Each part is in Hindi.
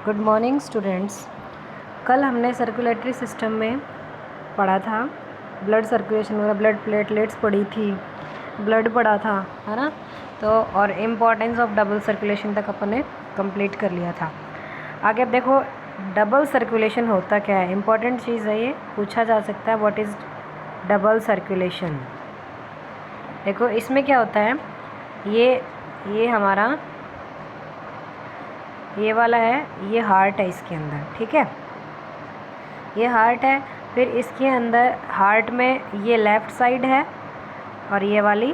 Good morning students. कल हमने सर्कुलेटरी सिस्टम में पढ़ा था, ब्लड सर्कुलेशन वगैरह, ब्लड प्लेटलेट्स पढ़ी थी, ब्लड पढ़ा था, है ना। तो और इम्पॉर्टेंस ऑफ डबल सर्कुलेशन तक अपन ने कंप्लीट कर लिया था। आगे अब देखो डबल सर्कुलेशन होता क्या है, इम्पॉर्टेंट चीज़ है ये, पूछा जा सकता है व्हाट इज़ डबल सर्कुलेशन। देखो इसमें क्या होता है, ये हमारा ये वाला है, ये हार्ट है इसके अंदर, ठीक है, ये हार्ट है। फिर इसके अंदर हार्ट में ये लेफ़्ट साइड है और ये वाली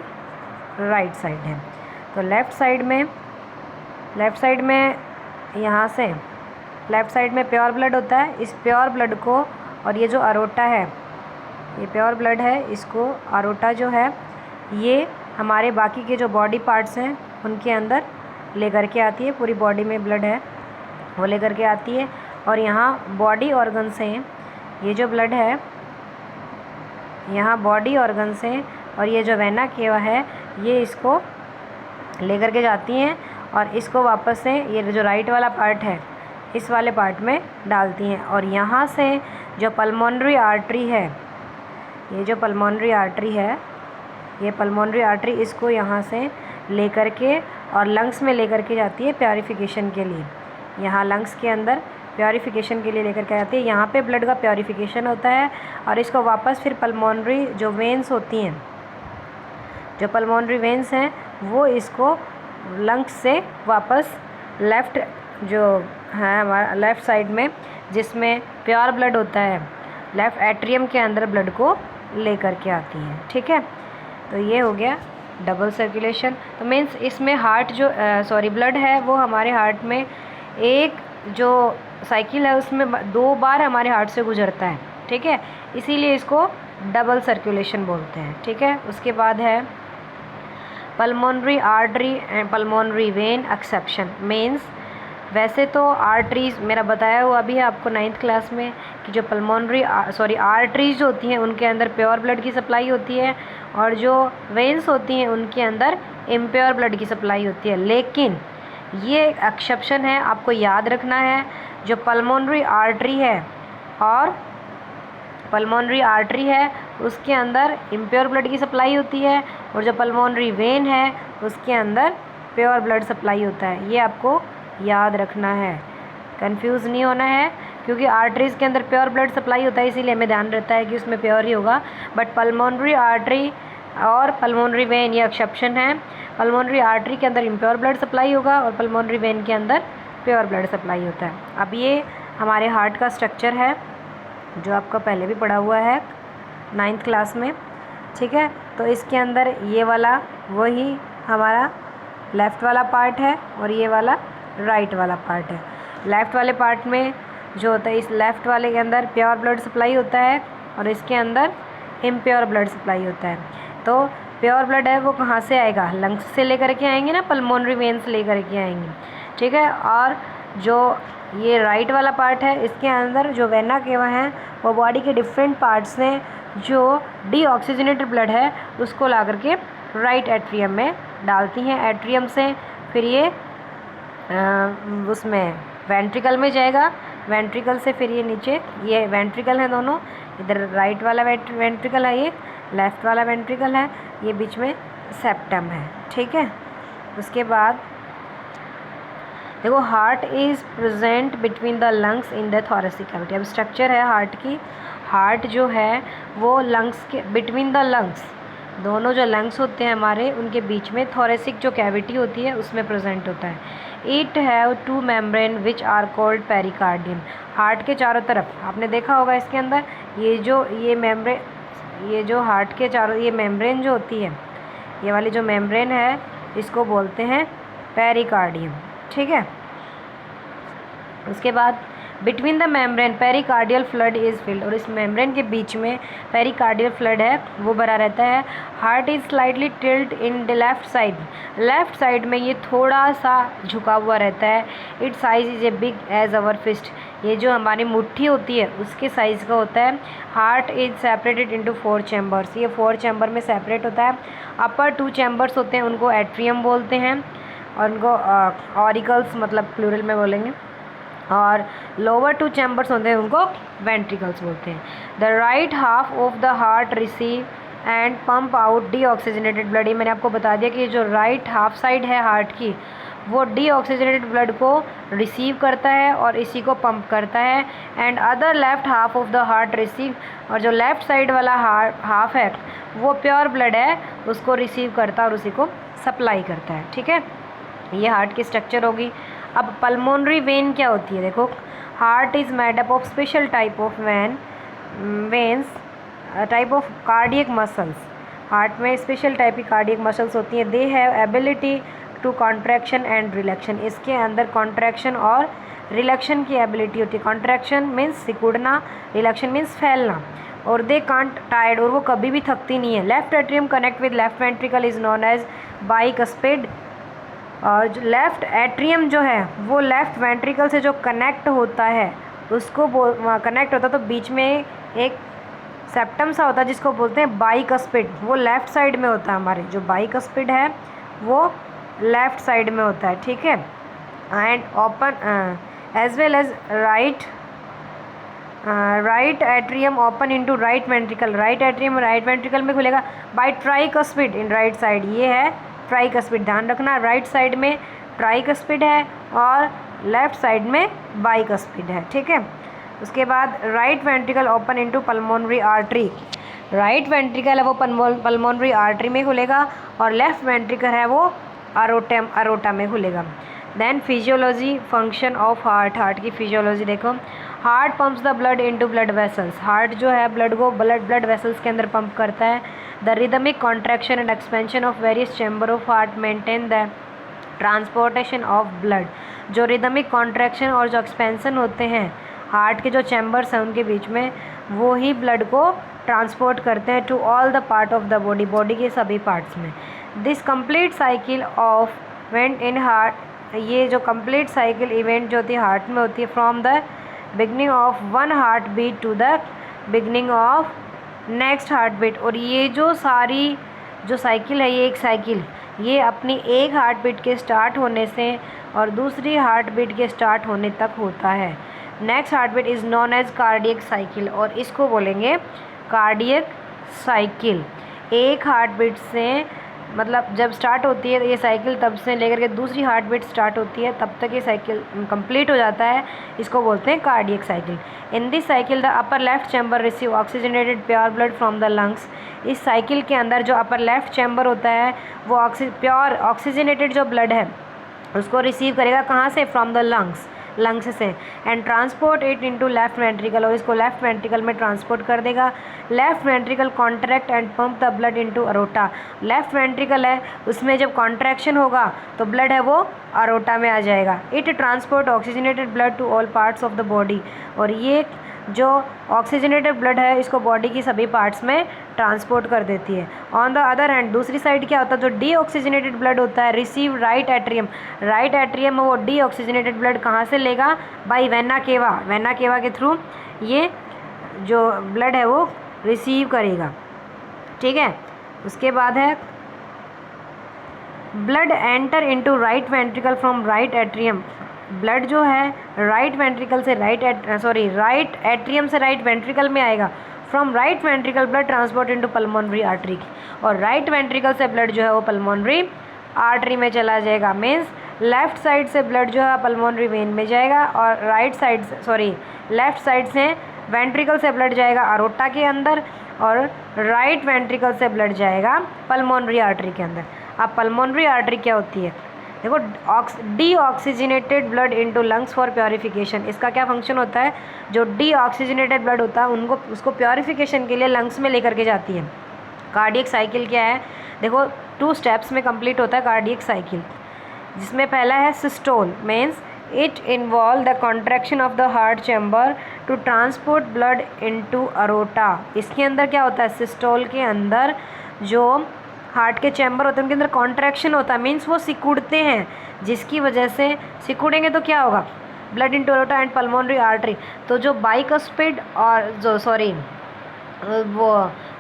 राइट साइड है। तो लेफ़्ट साइड में यहाँ से लेफ़्ट साइड में प्योर ब्लड होता है। इस प्योर ब्लड को, और ये जो अरोटा है, ये प्योर ब्लड है, इसको अरोटा जो है ये हमारे बाकी के जो बॉडी पार्ट्स हैं उनके अंदर लेकर के आती है। पूरी बॉडी में ब्लड है वो लेकर के आती है। और यहाँ बॉडी ऑर्गन से ये जो ब्लड है, यहाँ बॉडी ऑर्गन से और ये जो वेना केवा है ये इसको लेकर के जाती हैं और इसको वापस से ये जो राइट वाला पार्ट है इस वाले पार्ट में डालती हैं। और यहाँ से जो पल्मोनरी आर्टरी है, ये जो पल्मोनरी आर्टरी है, ये पल्मोनरी आर्टरी इसको यहाँ से लेकर के और लंग्स में लेकर के जाती है प्योरीफिकेशन के लिए। यहाँ लंग्स के अंदर प्योरीफिकेशन के लिए लेकर के आती है। यहाँ पे ब्लड का प्योरीफिकेशन होता है और इसको वापस फिर पल्मोनरी जो वेंस होती हैं, जो पल्मोनरी वेंस हैं वो इसको लंग्स से वापस लेफ़्ट जो है हमारा लेफ़्ट साइड में जिसमें प्योर ब्लड होता है, लेफ़्ट एट्रियम के अंदर ब्लड को लेकर के आती हैं, ठीक है। तो ये हो गया डबल सर्कुलेशन। तो मीन्स इसमें हार्ट जो ब्लड है वो हमारे हार्ट में एक जो साइकिल है उसमें 2 बार हमारे हार्ट से गुजरता है, ठीक है, इसीलिए इसको डबल सर्कुलेशन बोलते हैं, ठीक है। उसके बाद है pulmonary artery and pulmonary vein exception. Means वैसे तो आर्टरीज मेरा बताया हुआ अभी है आपको 9th क्लास में कि जो आर्टरीज जो होती हैं उनके अंदर प्योर ब्लड की सप्लाई होती है और जो वेंस होती हैं उनके अंदर इम्प्योर ब्लड की सप्लाई होती है। लेकिन ये एक्सेप्शन है, आपको याद रखना है, जो पल्मोनरी आर्टरी है और पल्मोनरी आर्टरी है उसके अंदर इम्प्योर ब्लड की सप्लाई होती है और जो पल्मोनरी वेन है उसके अंदर प्योर ब्लड सप्लाई होता है। ये आपको याद रखना है, कंफ्यूज नहीं होना है, क्योंकि आर्टरीज़ के अंदर प्योर ब्लड सप्लाई होता है इसीलिए हमें ध्यान रहता है कि उसमें प्योर ही होगा। बट पल्मोनरी आर्टरी और पल्मोनरी वेन ये एक्सेप्शन है। पल्मोनरी आर्टरी के अंदर इम्प्योर ब्लड सप्लाई होगा और पल्मोनरी वेन के अंदर प्योर ब्लड सप्लाई होता है। अब ये हमारे हार्ट का स्ट्रक्चर है जो आपका पहले भी पढ़ा हुआ है 9th क्लास में, ठीक है। तो इसके अंदर ये वाला वही हमारा लेफ़्ट वाला पार्ट है और ये वाला राइट वाला पार्ट है। लेफ़्ट वाले पार्ट में जो होता है, इस लेफ़्ट वाले के अंदर प्योर ब्लड सप्लाई होता है और इसके अंदर इम्प्योर ब्लड सप्लाई होता है। तो प्योर ब्लड है वो कहाँ से आएगा, लंग्स से लेकर के आएंगे ना, पल्मोनरी वेन से लेकर के आएंगे, ठीक है। और जो ये राइट वाला पार्ट है इसके अंदर जो वेना केवा है वो बॉडी के डिफरेंट पार्ट्स हैं जो डीऑक्सीजनेटेड ब्लड है उसको ला करके राइट एट्रियम में डालती हैं। एट्रियम से फिर ये उसमें वेंट्रिकल में जाएगा, वेंट्रिकल से फिर ये नीचे, ये वेंट्रिकल है दोनों, इधर राइट वाला वेंट्रिकल है, ये लेफ़्ट वाला वेंट्रिकल है, ये बीच में सेप्टम है, ठीक है। उसके बाद देखो heart is present between the lungs in the thoracic cavity. अब स्ट्रक्चर है हार्ट की, हार्ट जो है वो लंग्स के बिटवीन द लंग्स, दोनों जो लंग्स होते हैं हमारे उनके बीच में थोरेसिक जो कैविटी होती है उसमें प्रेजेंट होता है। It have 2 membrane which are called pericardium. Heart के चारों तरफ आपने देखा होगा इसके अंदर ये जो हार्ट के चारों ये मेम्ब्रेन जो होती है, ये वाली जो मेम्ब्रेन है इसको बोलते हैं पेरिकार्डियम, ठीक है। उसके बाद between the membrane pericardial flood is filled, और इस मेम्ब्रेन के बीच में पेरिकार्डियल फ्लड है वो भरा रहता है। Heart is slightly tilt in the left side में ये थोड़ा सा झुका हुआ रहता है। It size is a big as our fist, ये जो हमारी मुट्ठी होती है उसके साइज़ का होता है। Heart is separated into 4 chambers, ये 4 चैम्बर में सेपरेट होता है। अपर 2 चैम्बर्स होते हैं उनको एट्रियम बोलते हैं और उनको ऑरिकल्स मतलब प्लूरल में बोलेंगे, और लोअर 2 चैम्बर्स होते हैं उनको वेंट्रिकल्स बोलते हैं। The right half of the heart receive and pump out deoxygenated blood. ये मैंने आपको बता दिया कि जो राइट हाफ साइड है हार्ट की वो डीऑक्सीजनेटेड ब्लड को रिसीव करता है और इसी को पंप करता है। And other left half of the heart receive, और जो लेफ़्ट साइड वाला हाफ है वो प्योर ब्लड है उसको रिसीव करता है और उसी को सप्लाई करता है। ठीक है, ये हार्ट की स्ट्रक्चर होगी। अब पल्मोनरी वेन क्या होती है, देखो heart is made up of special type of veins type of cardiac muscles. Heart में स्पेशल टाइप की कार्डियक मसल्स होती हैं। They have ability to contraction and relaxation. इसके अंदर कॉन्ट्रैक्शन और रिलैक्शन की एबिलिटी होती है। कॉन्ट्रैक्शन मीन्स सिकुड़ना, रिलैक्शन मीन्स फैलना। और दे कांट टायर्ड, और वो कभी भी थकती नहीं है। Left atrium connect with left ventricle is known as bicuspid. और जो लेफ़्ट एट्रियम जो है वो लेफ़्ट वेंट्रिकल से जो कनेक्ट होता है उसको कनेक्ट होता है, तो बीच में एक सेप्टम सा होता है जिसको बोलते हैं बाइकस्पिड। वो लेफ़्ट साइड में होता है। हमारे जो बाइकस्पिड है वो लेफ़्ट साइड में होता है। ठीक है, and open as well as right atrium open into right ventricle. Right atrium right ventricle में खुलेगा by tricuspid in right side. ये है ट्राइकस्पिड, ध्यान रखना राइट साइड में ट्राइकस्पिड है और लेफ़्ट साइड में बाइकस्पिड है। ठीक है, उसके बाद right ventricle open into pulmonary artery. Right ventricle है वो पल्मोनरी आर्टरी में खुलेगा और लेफ़्ट वेंट्रिकल है वो अरोटा में खुलेगा। Then physiology function of heart. Heart की फिजियोलॉजी देखो, heart pumps the blood into blood vessels. Heart जो है ब्लड को ब्लड वेसल्स के अंदर पंप करता है। The rhythmic contraction and expansion of various chamber of heart maintain the transportation of blood. जो रिदमिक कॉन्ट्रैक्शन और जो एक्सपेंशन होते हैं हार्ट के जो चैम्बर्स हैं उनके बीच में, वो ही ब्लड को ट्रांसपोर्ट करते हैं to all the part of the body, body के सभी पार्ट्स में। This complete cycle of event in heart, ये जो कंप्लीट साइकिल इवेंट जो होती है हार्ट में होती है from the beginning of one heart beat to the beginning of next heart beat. और ये जो सारी जो साइकिल है, ये एक साइकिल ये अपनी एक हार्ट बीट के स्टार्ट होने से और दूसरी हार्ट बीट के स्टार्ट होने तक होता है। Next heart beat is known as cardiac cycle, और इसको बोलेंगे कार्डियक साइकिल। एक हार्ट बीट से मतलब जब स्टार्ट होती है ये साइकिल, तब से लेकर के दूसरी हार्ट बीट स्टार्ट होती है तब तक ये साइकिल कंप्लीट हो जाता है, इसको बोलते हैं cardiac cycle. In this cycle the upper left chamber receive oxygenated pure blood from the lungs. इस साइकिल के अंदर जो अपर लेफ्ट चैम्बर होता है वो प्योर ऑक्सीजनेटेड जो ब्लड है उसको रिसीव करेगा, कहाँ से, फ्रॉम द लंग्स से, and transport it into left ventricle, और इसको लेफ्ट वेंट्रिकल में ट्रांसपोर्ट कर देगा। Left ventricle contract and pump the blood into aorta. Left ventricle है उसमें जब कॉन्ट्रैक्शन होगा तो ब्लड है वो अरोटा में आ जाएगा। It transport oxygenated blood to all parts of the body, और ये जो ऑक्सीजनेटेड ब्लड है इसको बॉडी की सभी पार्ट्स में ट्रांसपोर्ट कर देती है। ऑन द अदर हैंड दूसरी साइड क्या होता है, जो डीऑक्सीजनेटेड ब्लड होता है receive right atrium. Right atrium वो डीऑक्सीजनेटेड ब्लड कहाँ से लेगा, बाई वेना केवा के थ्रू ये जो ब्लड है वो रिसीव करेगा। ठीक है, उसके बाद है blood enter into right ventricle from right atrium. Blood जो है राइट वेंट्रिकल से राइट एट्रियम से राइट वेंट्रिकल में आएगा। From right ventricle blood transport into pulmonary artery, और राइट वेंट्रिकल से ब्लड जो है वो पल्मोनरी आर्टरी में चला जाएगा। मीन्स लेफ़्ट साइड से ब्लड जो है पल्मोनरी वेन में जाएगा और लेफ़्ट साइड से वेंट्रिकल से ब्लड जाएगा अरोटा के अंदर और राइट वेंट्रिकल से ब्लड जाएगा पल्मोनरी आर्टरी के अंदर। अब पल्मोनरी आर्टरी क्या होती है, देखो deoxygenated blood into lungs for purification. इसका क्या फंक्शन होता है, जो डीऑक्सीजनेटेड ब्लड होता है उसको प्योरीफिकेशन के लिए लंग्स में लेकर के जाती है। कार्डियक साइकिल क्या है, देखो 2 स्टेप्स में कंप्लीट होता है कार्डियक साइकिल, जिसमें पहला है systole. Means it involve the contraction of the heart chamber to transport blood into aorta. इसके अंदर क्या होता है, सिस्टोल के अंदर जो हार्ट के चैम्बर होते हैं उनके अंदर कॉन्ट्रैक्शन होता है, मीन्स वो सिकुड़ते हैं, जिसकी वजह से सिकुड़ेंगे तो क्या होगा, blood into aorta and pulmonary artery. तो जो बाइकस्पिड और वो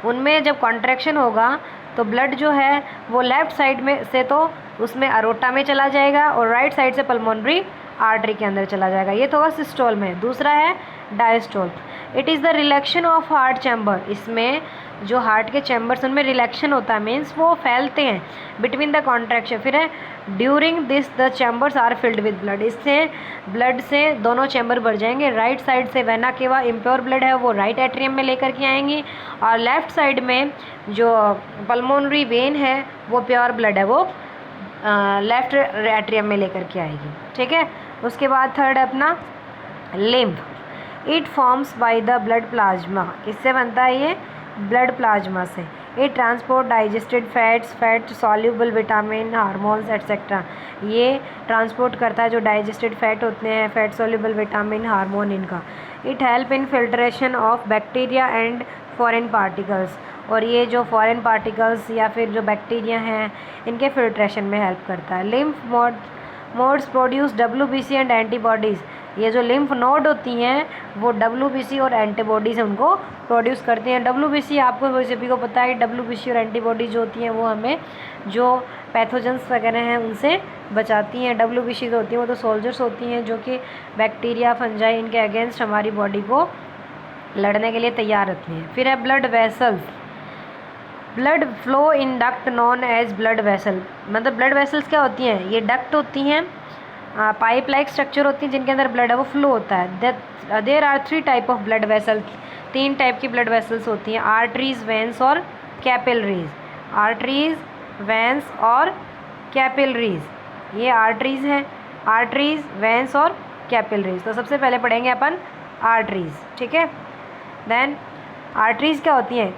उनमें जब कॉन्ट्रैक्शन होगा तो ब्लड जो है वो लेफ़्ट साइड में से तो उसमें अरोटा में चला जाएगा और राइट साइड से पल्मोनरी आर्टरी के अंदर चला जाएगा। ये तो होगा सिस्टोल में। दूसरा है diastole. It is the रिलैक्शन of heart chamber. इसमें जो हार्ट के चैम्बर्स उनमें रिलैक्शन होता है, मीन्स वो फैलते हैं बिटवीन द कॉन्ट्रैक्शन। फिर है during this the chambers are filled with blood. इससे ब्लड से दोनों चैम्बर भर जाएंगे। राइट साइड से वेना केवा इम्प्योर ब्लड है वो राइट एट्रियम में लेकर के आएंगी, और लेफ्ट साइड में जो पल्मोनरी वेन है वो प्योर ब्लड है वो लेफ्ट एट्रियम में लेकर के आएगी। ठीक है। उसके बाद थर्ड है अपना lymph. It forms by the blood plasma. किससे बनता है ये? ब्लड प्लाज्मा से। It transport digested fats, fat soluble vitamin, hormones etcetera. ये ट्रांसपोर्ट करता है जो डाइजेस्टेड फैट होते हैं, फैट सॉल्यूबल विटामिन, हार्मोन इनका। It help in filtration of bacteria and foreign particles. और ये जो फॉरेन पार्टिकल्स या फिर जो बैक्टीरिया हैं इनके फिल्ट्रेशन में हेल्प करता है। Lymph modes produce WBC and antibodies. ये जो लिम्फ नोड होती हैं वो WBC और एंटीबॉडीज़ उनको प्रोड्यूस करती हैं। WBC आपको सभी को पता है, WBC और एंटीबॉडीज जो होती हैं वो हमें जो पैथोजेंस वगैरह हैं उनसे बचाती हैं। WBC जो होती हैं वो तो सोल्जर्स होती हैं जो कि बैक्टीरिया, फंजाई इनके अगेंस्ट हमारी बॉडी को लड़ने के लिए तैयार रहती हैं। फिर है blood vessels. Blood flow in duct known as blood vessel. मतलब ब्लड वेसल्स क्या होती हैं? ये डक्ट होती हैं, पाइप लाइक स्ट्रक्चर होती हैं जिनके अंदर ब्लड है वो फ्लो होता है। There are 3 type of blood vessels. 3 type की ब्लड वेसल्स होती हैं, आर्टरीज, वेंस और कैपिलरीज। आर्टरीज, वेंस और कैपिलरीज। ये आर्टरीज हैं, आर्टरीज, वेंस और कैपिलरीज। तो सबसे पहले पढ़ेंगे अपन आर्टरीज। ठीक है। देन आर्टरीज क्या होती हैं?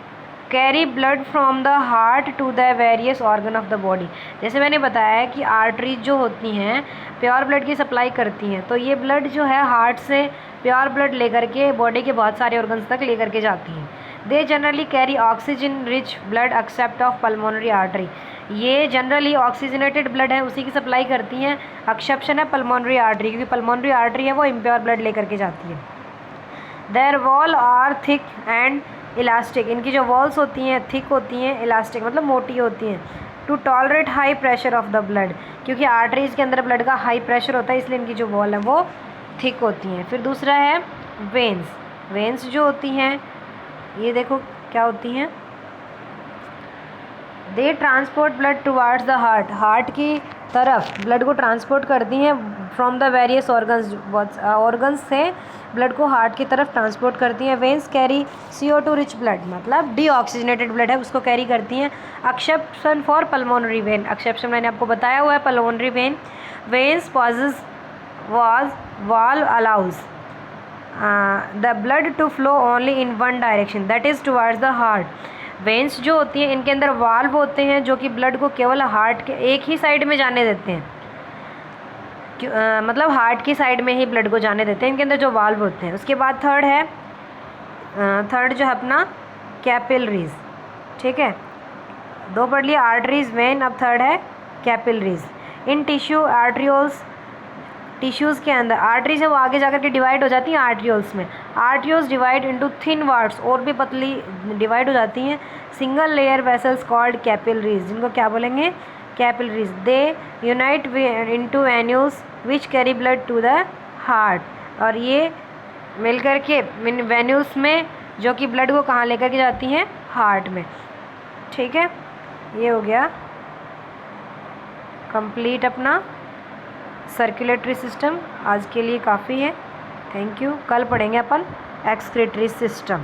Carry blood from the heart to the various organ of the body. जैसे मैंने बताया है कि आर्टरीज जो होती हैं प्योर ब्लड की सप्लाई करती हैं, तो ये ब्लड जो है हार्ट से प्योर ब्लड लेकर के बॉडी के बहुत सारे ऑर्गन्स तक लेकर के जाती हैं। They generally carry oxygen rich blood except of pulmonary artery. ये जनरली ऑक्सीजनेटेड ब्लड है उसी की सप्लाई करती हैं, एक्सेप्शन है पल्मोनरी आर्टरी, क्योंकि पल्मोनरी आर्टरी है वो इम्प्योर ब्लड लेकर के जाती है। Their wall are thick and elastic. इनकी जो वॉल्स होती हैं थिक होती हैं, इलास्टिक मतलब मोटी होती हैं। To tolerate high pressure of the blood, क्योंकि आर्टरीज के अंदर ब्लड का हाई प्रेशर होता है इसलिए इनकी जो वॉल है वो थिक होती हैं। फिर दूसरा है वेन्स। वेन्स जो होती हैं ये देखो क्या होती हैं, they transport blood towards the heart. Heart की तरफ ब्लड को ट्रांसपोर्ट करती हैं from the various organs. Organs से ब्लड को हार्ट की तरफ ट्रांसपोर्ट करती हैं। Veins carry CO2 rich blood, मतलब डीऑक्सीजनेटेड ब्लड है उसको कैरी करती हैं। Exception for pulmonary vein. Exception मैंने आपको बताया हुआ है pulmonary vein. Veins possess wall allows the blood to flow only in one direction, that is towards the heart. Veins जो होती हैं इनके अंदर वाल्व होते हैं जो कि ब्लड को केवल हार्ट के एक ही साइड में जाने देते हैं। मतलब हार्ट की साइड में ही ब्लड को जाने देते हैं इनके अंदर जो वाल्व होते हैं। उसके बाद थर्ड है थर्ड जो है अपना कैपिलरीज। ठीक है, 2 पढ़ लिया, आर्टरीज, वेन। अब थर्ड है capillaries. In tissue arterioles, tissues के अंदर आर्टरीज है वो आगे जाकर के डिवाइड हो जाती हैं आर्ट्रियोल्स में। Arterioles divide into thin wards, और भी पतली डिवाइड हो जाती हैं। Single layer vessels called capillaries, जिनको क्या बोलेंगे? Capillaries. They unite into venules which carry blood to the heart. और ये मिलकर के वेन्यूज में जो कि ब्लड को कहाँ लेकर के जाती हैं? हार्ट में। ठीक है, ये हो गया कंप्लीट अपना सर्कुलेटरी सिस्टम। आज के लिए काफ़ी है। Thank you. कल पढ़ेंगे अपन एक्सक्रीटरी सिस्टम।